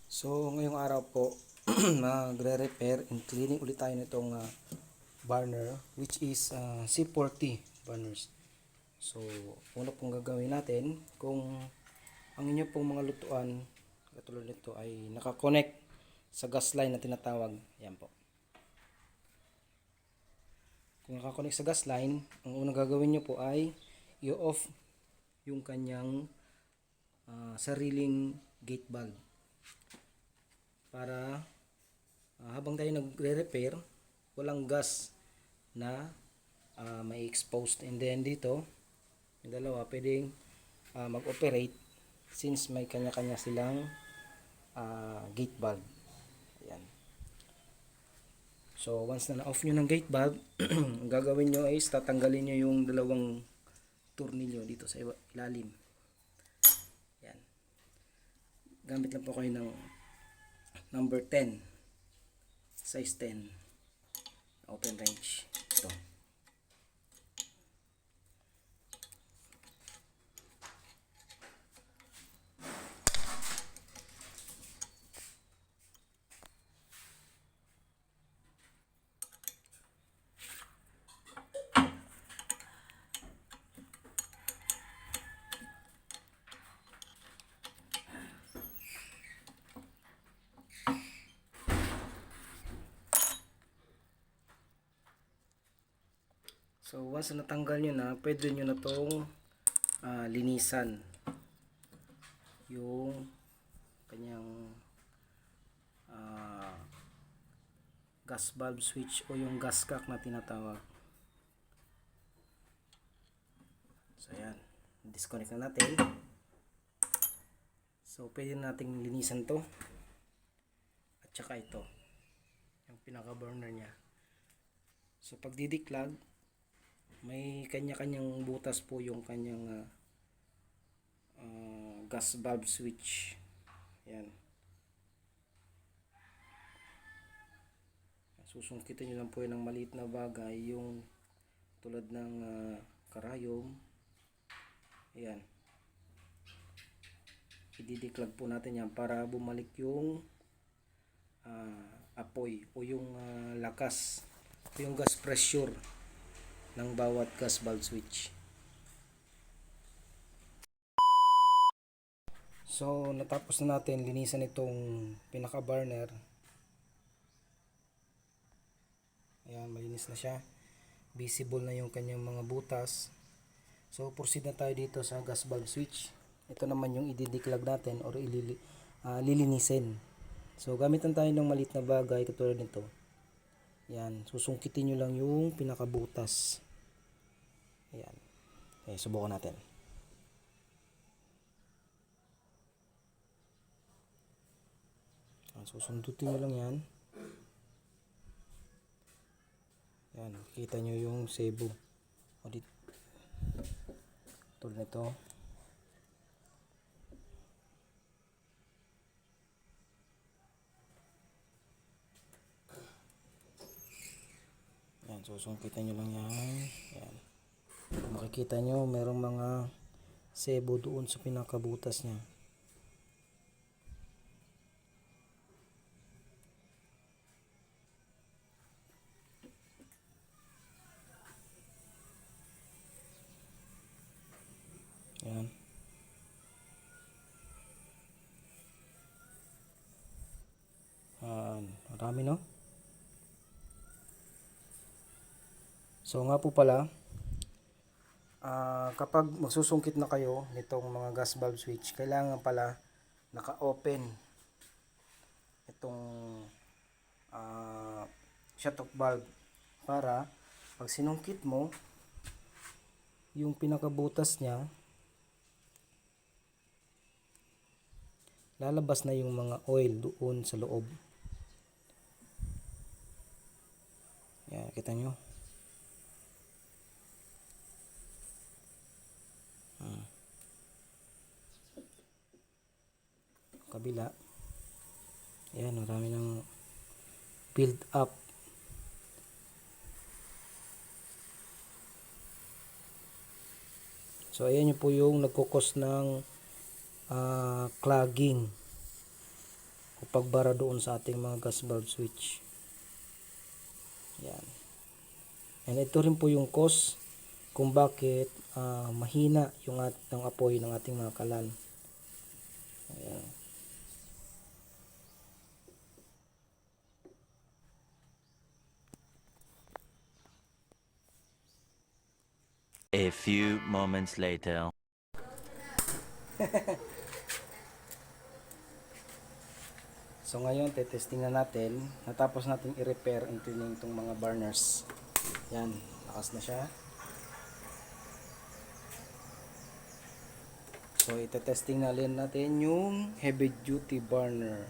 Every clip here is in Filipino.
So, ngayong araw po, magre-repair and cleaning ulit tayo nitong burner, which is C40 burners. So, una pong gagawin natin, kung ang inyo pong mga lutuan, katulad nito ay nakakonect sa gas line na tinatawag, yan po. Kung nakakonect sa gas line, ang unang gagawin nyo po ay i-off yung kanyang sariling gate valve. Para habang tayo nagre-repair, walang gas na may exposed. And then dito, yung dalawa pwedeng mag-operate since may kanya-kanya silang gate valve. Ayan. So once na na-off nyo ng gate valve, ang gagawin nyo is tatanggalin nyo yung dalawang tornilyo dito sa ilalim. Ayan. Gamit lang po kayo ng number 10, size 10, open range. Ito. So once na natanggal nyo na, pwede nyo na itong linisan yung kanyang gas valve switch o yung gas cock na tinatawag. So ayan, disconnect na natin. So pwede nating linisan to at saka ito, yung pinaka burner nya. So pag didiklag, may kanya-kanyang butas po yung kanyang gas valve switch. Ayan. Susungkitin nyo lang po yun ng maliit na bagay, yung tulad ng karayom. Ayan. Ididiklag po natin yan para bumalik yung apoy o yung lakas o yung gas pressure ng bawat gas valve switch. So natapos na natin linisan itong pinaka burner. Ayan, malinis na siya, visible na yung kanyang mga butas. So proceed na tayo dito sa gas valve switch. Ito naman yung ididiklag natin or lilinisin. So gamitan tayo ng maliit na bagay katulad nito. Yan, susungkitin nyo lang yung pinakabutas. Ayan. Okay, subukan natin. Susundutin nyo lang yan. Yan, kita nyo yung sebo. O dito. Tulad nito. Yan, susungkitin nyo lang yan. Yan. Makikita nyo, merong mga sebo doon sa pinakabutas niya. Yan. Marami, no? So nga po pala, kapag magsusungkit na kayo nitong mga gas valve switch, kailangan pala naka-open itong shut-off valve para pag sinungkit mo yung pinakabutas niya, lalabas na yung mga oil doon sa loob. Yan, kita nyo. Kabila. Ayan, marami ng build up. So ayan yung po yung nagkukos ng clogging o pagbara doon sa ating mga gas valve switch. Yan. And ito rin po yung cause kung bakit mahina yung apoy ng ating mga kalan. Ayan. A few moments later. So ngayon, testing na natin. Natapos natin i-repair and cleaning itong mga burners. Yan, lakas na siya. So ite-testing na rin natin yung heavy duty burner.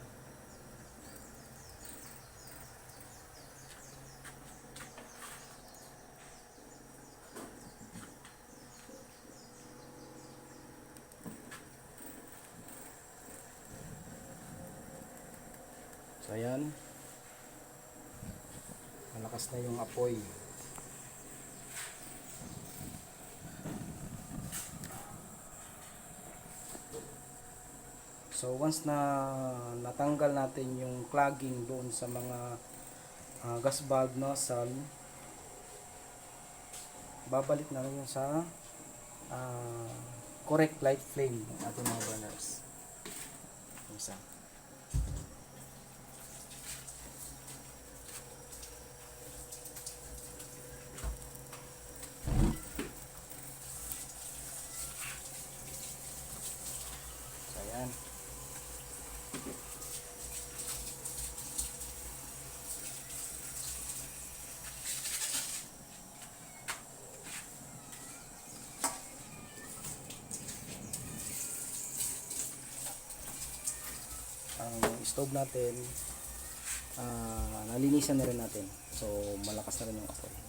So ayan, malakas na yung apoy. So once na natanggal natin yung clogging doon sa mga gas valve nozzle, babalik na rin sa correct light flame ng ating mga burners. Isa. So ayan. Ang stove natin nalinisan na rin natin, so malakas na rin yung apoy.